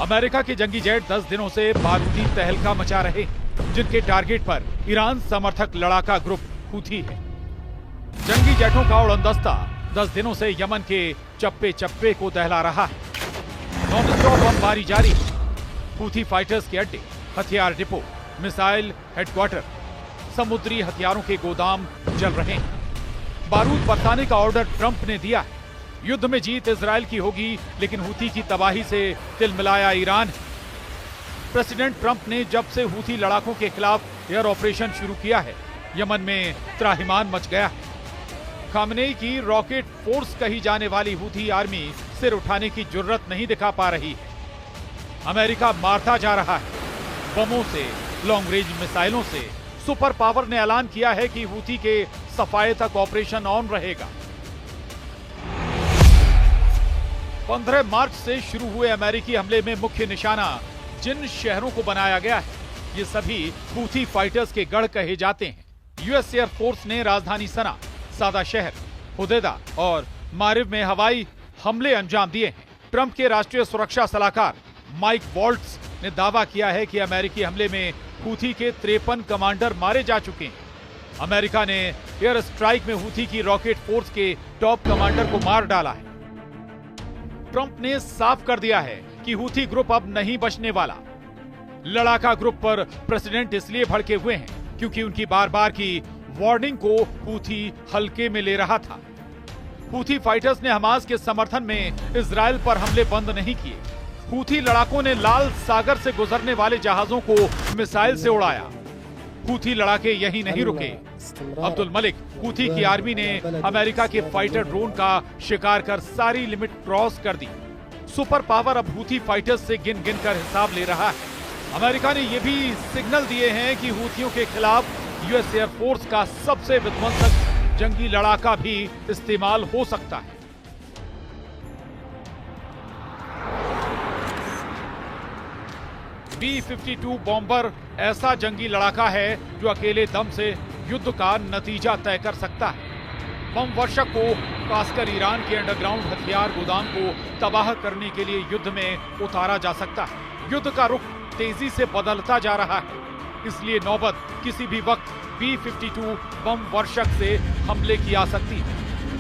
America के जंगी jet 10 दिनों से बारूदी तहलका मचा रहे, जिनके टारगेट पर ईरान समर्थक लड़ाका ग्रुप हूथी है। जंगी जेटों का उड़नदस्ता 10 दिनों से यमन के चप्पे चप्पे को दहला रहा है। नॉन-स्टॉप बमबारी जारी है। हूथी फाइटर्स के अड्डे, हथियार डिपो, मिसाइल हेडक्वार्टर, समुद्री हथियारों के गोदाम जल रहे हैं। बारूद बरसाने का ऑर्डर ट्रंप ने दिया है। युद्ध में जीत इजराइल की होगी, लेकिन हूथी की तबाही से तिलमिलाया ईरान। प्रेसिडेंट ट्रंप ने जब से हूथी लड़ाकों के खिलाफ एयर ऑपरेशन शुरू किया है, यमन में त्राहिमाम मच गया है। खामनेई की रॉकेट फोर्स कही जाने वाली हूथी आर्मी सिर उठाने की जुर्रत नहीं दिखा पा रही है। अमेरिका मारता जा रहा है, बमों से, लॉन्ग रेंज मिसाइलों से। सुपर पावर ने ऐलान किया है कि हूथी के सफाये तक ऑपरेशन ऑन रहेगा। 15 मार्च से शुरू हुए अमेरिकी हमले में मुख्य निशाना जिन शहरों को बनाया गया है, ये सभी हूथी फाइटर्स के गढ़ कहे जाते हैं। यूएस एयर फोर्स ने राजधानी सना, सादा शहर, हुदैदा और मारिब में हवाई हमले अंजाम दिए हैं। ट्रंप के राष्ट्रीय सुरक्षा सलाहकार माइक वॉल्ट्स ने दावा किया है कि अमेरिकी हमले में हूथी के 53 कमांडर मारे जा चुके हैं। अमेरिका ने एयर स्ट्राइक में हूथी की रॉकेट फोर्स के टॉप कमांडर को मार डाला है। ट्रंप ने साफ कर दिया है कि हूथी ग्रुप अब नहीं बचने वाला। लड़ाका ग्रुप पर प्रेसिडेंट इसलिए भड़के हुए हैं क्योंकि उनकी बार बार की वार्निंग को हूथी हल्के में ले रहा था। हूथी फाइटर्स ने हमास के समर्थन में इजराइल पर हमले बंद नहीं किए। हूथी लड़ाकों ने लाल सागर से गुजरने वाले जहाजों को मिसाइल से उड़ाया। हूथी लड़ाके यहीं नहीं रुके। अब्दुल मलिक हूथी की आर्मी ने अमेरिका के फाइटर ड्रोन का शिकार कर सारी लिमिट क्रॉस कर दी। सुपर पावर अब हूथी फाइटर्स से गिन गिन कर हिसाब ले रहा है। अमेरिका ने यह भी सिग्नल दिए हैं कि हूथियों के खिलाफ यूएस एयरफोर्स का सबसे विध्वंसक जंगी लड़ाका भी इस्तेमाल हो सकता है। B-52 बॉम्बर ऐसा जंगी लड़ाका है जो अकेले दम से युद्ध का नतीजा तय कर सकता है। बम वर्षक को खासकर ईरान के अंडरग्राउंड हथियार गोदाम को तबाह करने के लिए युद्ध में उतारा जा सकता है। युद्ध का रुख तेजी से बदलता जा रहा है, इसलिए नौबत किसी भी वक्त B-52 बम वर्षक से हमले की आ सकती है।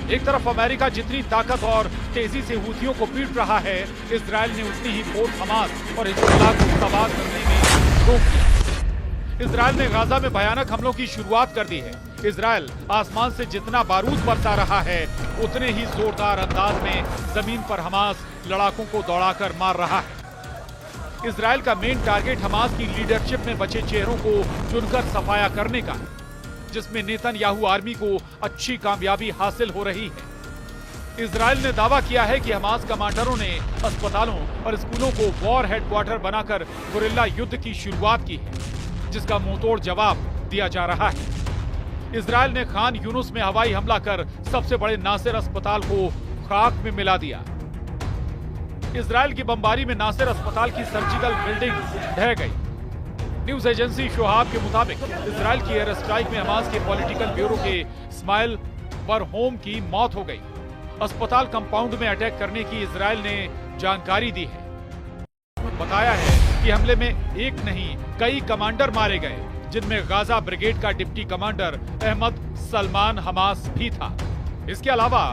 एक तरफ अमेरिका जितनी ताकत और तेजी से हूथियों को पीट रहा है, इजराइल ने उतनी ही फोर्स हमास और हिजबुल्लाह को तबाह करने में रोक दिया। इजराइल ने गाजा में भयानक हमलों की शुरुआत कर दी है। इजराइल आसमान से जितना बारूद बरसा रहा है, उतने ही जोरदार अंदाज में जमीन पर हमास लड़ाकों को दौड़ाकर मार रहा है। इजराइल का मेन टारगेट हमास की लीडरशिप में बचे चेहरों को चुनकर सफाया करने का है, जिसमें नेतन्याहू आर्मी को अच्छी कामयाबी हासिल हो रही है। इजराइल ने दावा किया है कि हमास कमांडरों ने अस्पतालों और स्कूलों को वॉर हेडक्वार्टर बनाकर गुरिल्ला युद्ध की शुरुआत की है, जिसका मुंहतोड़ जवाब दिया जा रहा है। इजराइल ने खान यूनुस में हवाई हमला कर सबसे बड़े नासिर अस्पताल को खाक में मिला दिया। इजराइल की बमबारी में नासिर अस्पताल की सर्जिकल बिल्डिंग ढह गई। न्यूज एजेंसी शोहाब के मुताबिक इजराइल की एयर स्ट्राइक में हमास के पॉलिटिकल ब्यूरो के इस्माइल बरहोम की मौत हो गई। अस्पताल कंपाउंड में अटैक करने की इजराइल ने जानकारी दी है। बताया है कि हमले में एक नहीं कई कमांडर मारे गए, जिनमें गाजा ब्रिगेड का deputy commander Ahmed Salman Hamas भी था। इसके अलावा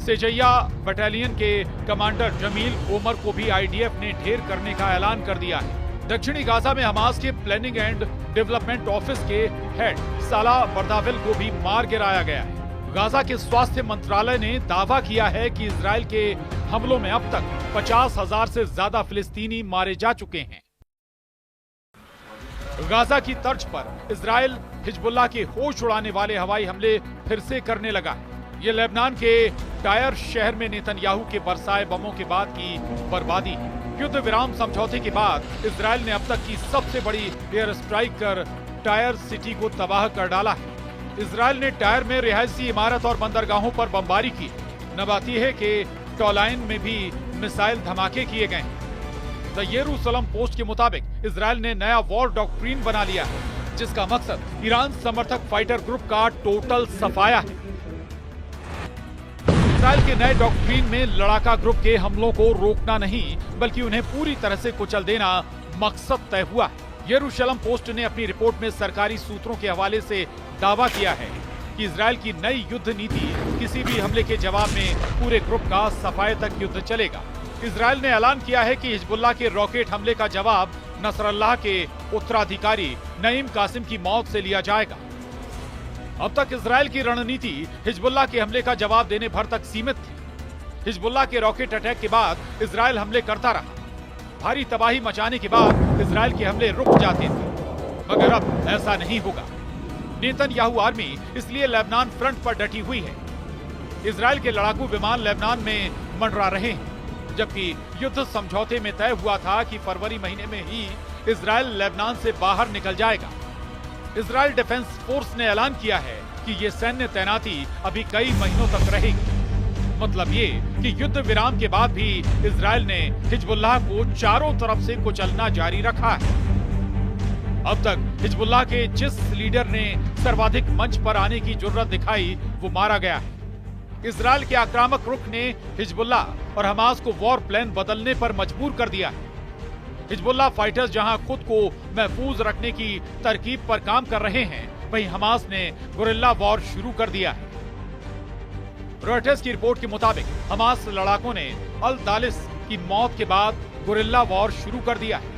सेजैया बटालियन के कमांडर जमील ओमर को भी आईडीएफ ने ढेर करने का ऐलान कर दिया है। दक्षिणी गाजा में हमास के प्लानिंग एंड डेवलपमेंट ऑफिस के हेड साला बर्दाविल को भी मार गिराया गया है। गाजा के स्वास्थ्य मंत्रालय ने दावा किया है कि इजराइल के हमलों में अब तक 50,000 से ज्यादा फिलिस्तीनी मारे जा चुके हैं। गाजा की तर्ज पर इजराइल हिजबुल्लाह के होश उड़ाने वाले हवाई हमले फिर से करने लगा है। ये लेबनान के टायर शहर में नेतन्याहू के बरसाए बमों के बाद की बर्बादी है। युद्ध विराम समझौते के बाद इजराइल ने अब तक की सबसे बड़ी एयर स्ट्राइक कर टायर सिटी को तबाह कर डाला है। इजराइल ने टायर में रिहायशी इमारत और बंदरगाहों पर बमबारी की। नबाती है कि टॉलाइन में भी मिसाइल धमाके किए गए हैं। द येरूशलम पोस्ट के मुताबिक इजराइल ने नया वॉर डॉक्ट्रिन बना लिया है, जिसका मकसद ईरान समर्थक फाइटर ग्रुप का टोटल सफाया है। इजराइल के नए डॉक्ट्रिन में लड़ाका ग्रुप के हमलों को रोकना नहीं बल्कि उन्हें पूरी तरह से कुचल देना मकसद तय हुआ है। यरूशलेम पोस्ट ने अपनी रिपोर्ट में सरकारी सूत्रों के हवाले से दावा किया है कि इजराइल की नई युद्ध नीति किसी भी हमले के जवाब में पूरे ग्रुप का सफाये तक युद्ध चलेगा। इजराइल ने ऐलान किया है कि हिजबुल्लाह के रॉकेट हमले का जवाब नसरल्लाह के उत्तराधिकारी नईम कासिम की मौत से लिया जाएगा। अब तक इजराइल की रणनीति हिजबुल्लाह के हमले का जवाब देने भर तक सीमित थी। हिजबुल्लाह के रॉकेट अटैक के बाद इजराइल हमले करता रहा। भारी तबाही मचाने के बाद इजराइल के हमले रुक जाते थे, मगर अब ऐसा नहीं होगा। नेतन्याहू आर्मी इसलिए लेबनान फ्रंट पर डटी हुई है। इजराइल के लड़ाकू विमान लेबनान में मंडरा रहे हैं, जबकि युद्ध समझौते में तय हुआ था कि फरवरी महीने में ही इजराइल लेबनान से बाहर निकल जाएगा। इजराइल डिफेंस फोर्स ने ऐलान किया है कि ये सैन्य तैनाती अभी कई महीनों तक रहेगी। मतलब ये कि युद्ध विराम के बाद भी इजराइल ने हिजबुल्लाह को चारों तरफ से कुचलना जारी रखा है। अब तक हिजबुल्लाह के जिस लीडर ने सर्वाधिक मंच पर आने की जुर्रत दिखाई वो मारा गया है। इजराइल के आक्रामक रुख ने हिजबुल्लाह और हमास को वॉर प्लान बदलने पर मजबूर कर दिया है। हिजबुल्लाह फाइटर्स जहां खुद को महफूज रखने की तरकीब पर काम कर रहे हैं, वहीं हमास ने गुरिल्ला वॉर शुरू कर दिया है। रॉयटर्स की रिपोर्ट के मुताबिक हमास लड़ाकों ने अल दालिस की मौत के बाद गुरिल्ला वॉर शुरू कर दिया है।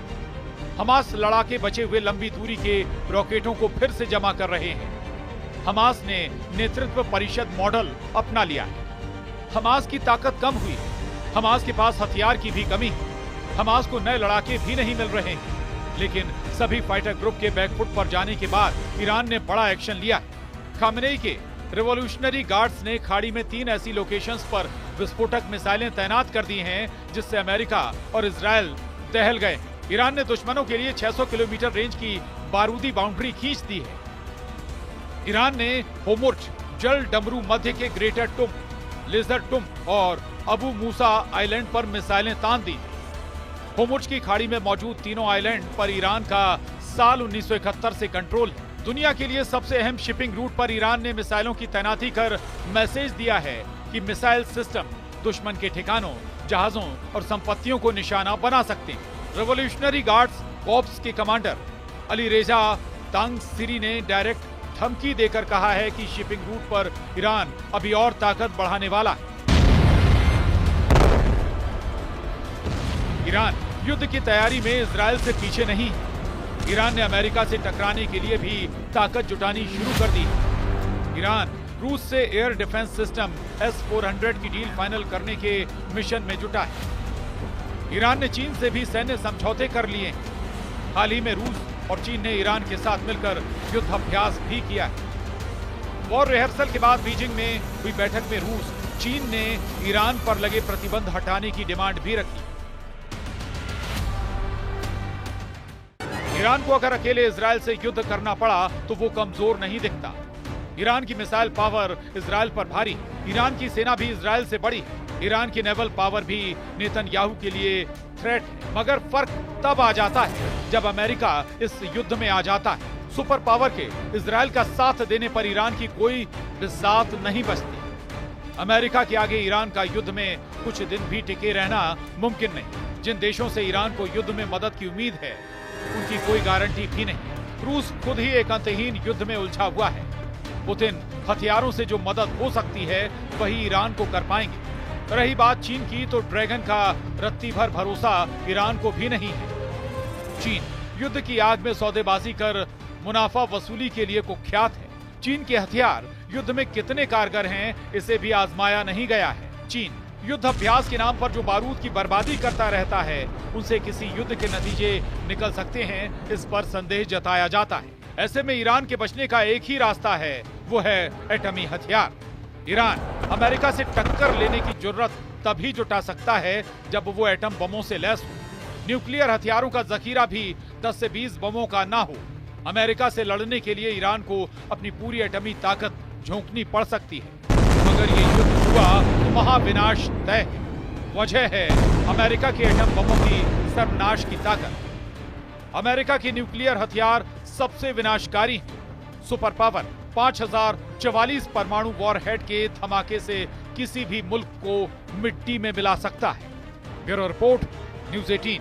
हमास लड़ाके बचे हुए लंबी दूरी के रॉकेटों को फिर से जमा कर रहे हैं। हमास ने नेतृत्व परिषद मॉडल अपना लिया है। हमास की ताकत कम हुई है। हमास के पास हथियार की भी कमी है। हमास को नए लड़ाके भी नहीं मिल रहे हैं, लेकिन सभी फाइटर ग्रुप के बैकफुट पर जाने के बाद ईरान ने बड़ा एक्शन लिया है। खामेनेई के रिवॉल्यूशनरी गार्ड्स ने खाड़ी में 3 ऐसी लोकेशंस पर विस्फोटक मिसाइलें तैनात कर दी हैं, जिससे अमेरिका और इजराइल दहल गए। ईरान ने दुश्मनों के लिए 600 किलोमीटर रेंज की बारूदी बाउंड्री खींच दी है। ईरान ने होमुर्ज, जल डमरू मध्य के ग्रेटर टुम, लेजर टुम और अबू मूसा आइलैंड पर मिसाइलें तान दी। होमुर्ज की खाड़ी में मौजूद तीनों आइलैंड पर ईरान का साल 1971 से कंट्रोल है। दुनिया के लिए सबसे अहम शिपिंग रूट पर ईरान ने मिसाइलों की तैनाती कर मैसेज दिया है कि मिसाइल सिस्टम दुश्मन के ठिकानों, जहाजों और संपत्तियों को निशाना बना सकते हैं। रिवॉल्यूशनरी गार्ड्स कॉर्प्स के कमांडर अली रेजा तांगसिरी ने डायरेक्ट धमकी देकर कहा है कि शिपिंग रूट पर ईरान अभी और ताकत बढ़ाने वाला है। ईरान युद्ध की तैयारी में इजराइल से पीछे नहीं है। ईरान ने अमेरिका से टकराने के लिए भी ताकत जुटानी शुरू कर दी है। ईरान रूस से एयर डिफेंस सिस्टम S-400 की डील फाइनल करने के मिशन में जुटा है। ईरान ने चीन से भी सैन्य समझौते कर लिए हैं। हाल ही में रूस और चीन ने ईरान के साथ मिलकर युद्ध अभ्यास भी किया है। वॉर रिहर्सल के बाद बीजिंग में हुई बैठक में रूस, चीन ने ईरान पर लगे प्रतिबंध हटाने की डिमांड भी रखी। ईरान को अगर अकेले इजराइल से युद्ध करना पड़ा तो वो कमजोर नहीं दिखता। ईरान की मिसाइल पावर इजराइल पर भारी, ईरान की सेना भी इजराइल से बड़ी, ईरान की नेवल पावर भी नेतन्याहू के लिए थ्रेट है। मगर फर्क तब आ जाता है जब अमेरिका इस युद्ध में आ जाता है। सुपर पावर के इजराइल का साथ देने पर ईरान की कोई बिसात नहीं बचती। अमेरिका के आगे ईरान का युद्ध में कुछ दिन भी टिके रहना मुमकिन नहीं। जिन देशों से ईरान को युद्ध में मदद की उम्मीद है, उनकी कोई गारंटी भी नहीं। रूस खुद ही एक अंतहीन युद्ध में उलझा हुआ है। पुतिन हथियारों से जो मदद हो सकती है वही ईरान को कर पाएंगे। रही बात चीन की, तो ड्रैगन का रत्ती भर भरोसा ईरान को भी नहीं है। चीन युद्ध की आग में सौदेबाजी कर मुनाफा वसूली के लिए कुख्यात है। चीन के हथियार युद्ध में कितने कारगर हैं, इसे भी आजमाया नहीं गया है। चीन युद्ध अभ्यास के नाम पर जो बारूद की बर्बादी करता रहता है, उनसे किसी युद्ध के नतीजे निकल सकते हैं, इस पर संदेह जताया जाता है। ऐसे में ईरान के बचने का एक ही रास्ता है, वो है एटमी हथियार। ईरान अमेरिका से टक्कर लेने की जुर्रत तभी जुटा सकता है जब वो एटम बमों से लैस हो। न्यूक्लियर हथियारों का जखीरा भी 10 से 20 बमों का ना हो। अमेरिका से लड़ने के लिए ईरान को अपनी पूरी एटमी ताकत झोंकनी पड़ सकती है। अगर ये युद्ध हुआ तो महाविनाश तय है। वजह है अमेरिका के एटम बमों की सर्वनाश की ताकत। अमेरिका के न्यूक्लियर हथियार सबसे विनाशकारी हैं। सुपर पावर 5044 परमाणु वॉरहेड के धमाके से किसी भी मुल्क को मिट्टी में मिला सकता है। Bureau report, news 18।